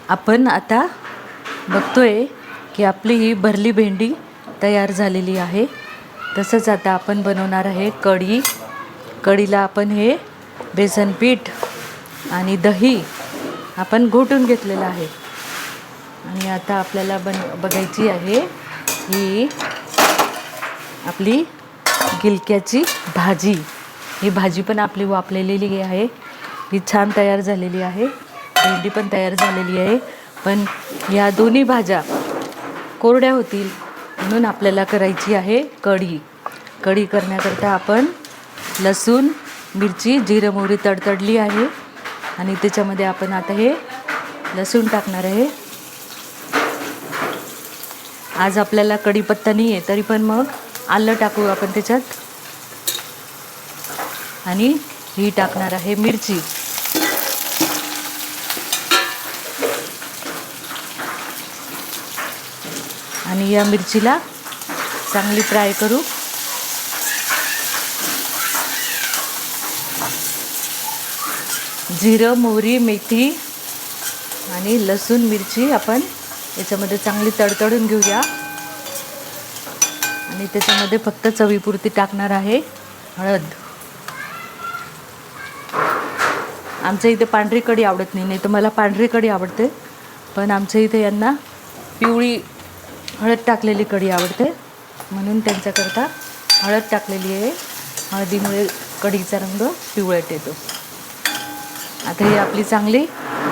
आपण आता बघतोय की आपली ही भरली भेंडी तयार झालेली आहे। तसंच आता आपण बनवणार आहे कढी। कढीला आपण हे बेसन पीठ आणि दही आपण घोटून घेतलेलं आहे आणि आता आपल्याला बघायची आहे ही आपली गिलक्याची भाजी। ही भाजी पण आपली वाफलेली आहे, ही छान तयार झालेली आहे। भेंडी पण तयार झालेली आहे, पण या दोन्ही भाज्या कोरड्या होतील म्हणून आपल्याला करायची आहे कढी। कढी करण्याकरता आपण लसूण, मिरची, जिरं, मोहरी तडतडली आहे आणि त्याच्यामध्ये आपण आता हे लसूण टाकणार आहे। आज आपल्याला कढीपत्ता नाही आहे, तरी पण मग आलं टाकू आपण त्याच्यात आणि ही टाकणार आहे मिरची। आणि या मिरचीला चांगली फ्राय करू। जिरं, मोहरी, मेथी आणि लसूण, मिरची आपण याच्यामध्ये चांगली तडतडून घेऊया आणि त्याच्यामध्ये फक्त चवीपुरती टाकणार आहे हळद। आमच्या इथे पांढरी कढी आवडत नाही, तर मला पांढरी कढी आवडते, पण आमच्या इथे यांना पिवळी हळद टाकलेली कढी आवडते म्हणून त्यांच्याकरता हळद टाकलेली आहे। हळदीमुळे कढीचा रंग पिवळट येतो। आता ही आपली चांगली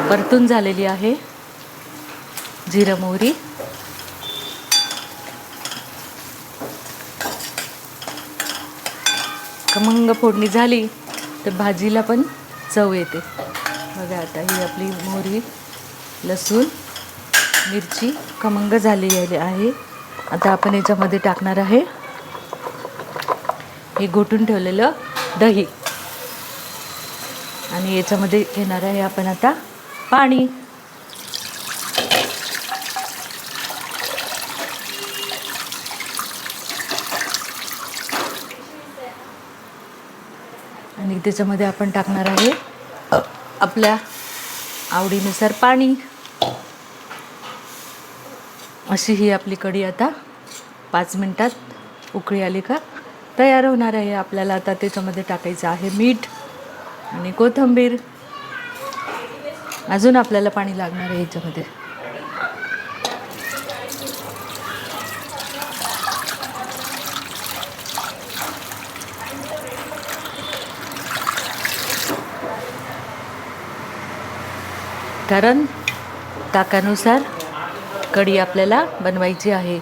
परतून झालेली आहे जिरं, मोहरी। खमंग फोडणी झाली तर भाजीला पण चव येते। बघा आता ही आपली मोहरी, लसूण, मिरची खमंग झालेली आहे। आता आपण याच्यामध्ये टाकणार आहे हे घोटून ठेवलेलं दही आणि याच्यामध्ये घेणार आहे आपण आता पाणी। आणि त्याच्यामध्ये आपण टाकणार आहे आपल्या आवडीनुसार पाणी। अशी ही आपली कढी आता 5 मिनिटात उकळी आली का तयार होणार आहे। आपल्याला आता त्याच्यामध्ये टाकायचं आहे मीठ आणि कोथिंबीर। अजून आपल्याला पाणी लागणार आहे याच्यामध्ये। कारण ताकानुसार कढी आपल्याला बनवायची आहे।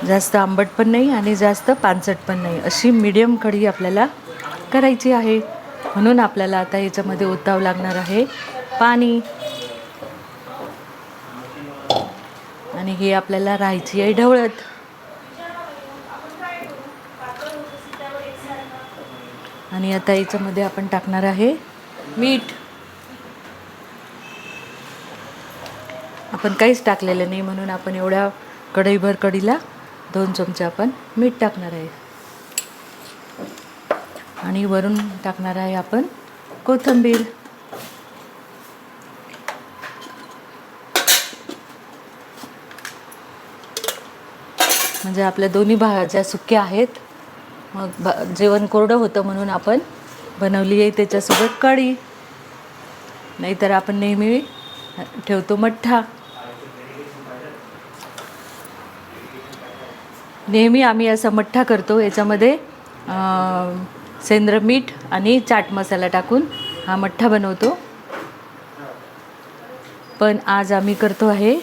जास्त आंबट पण नाही आणि जास्त पानसट पण नाही, अशी मीडियम कढी आपल्याला करायची आहे। म्हणून आपल्याला आता याच्यामध्ये ओतावं लागणार आहे पाणी आणि हे आपल्याला राहायची आहे ढवळत। आणि आता याच्यामध्ये आपण टाकणार आहे मीठ। आपण काहीच टाकलेलं नाही म्हणून आपण एवढ्या कढईभर कढीला 2 चमचे आपण मीठ टाकणार आहे आणि वरून टाकणार आहे आपण कोथिंबीर। म्हणजे आपल्या दोन्ही भाज्या सुक्या आहेत, मग जेवण कोरडं होतं म्हणून आपण बनवली आहे त्याच्यासोबत कढी। नाहीतर आपण नेहमी ठेवतो मठ्ठा। नेहमी आम्ही असा मठ्ठा करतो, याच्यामध्ये सेंद्र मीठ आणि चाट मसाला टाकून हा मठ्ठा बनवतो, पण आज आम्ही करतो आहे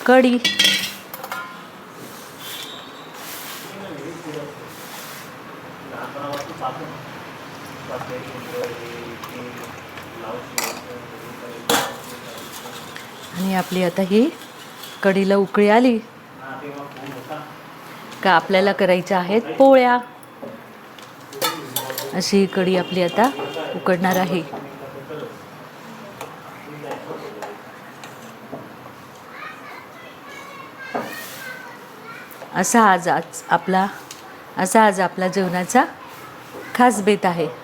कढी। आणि आपली आता ही कढीला उकळी आली का आपल्याला करायच्या आहेत पोळ्या। अशी कढी आपली आता उकडणार आहे। असा आज आपला जेवणाचा खास बेत आहे।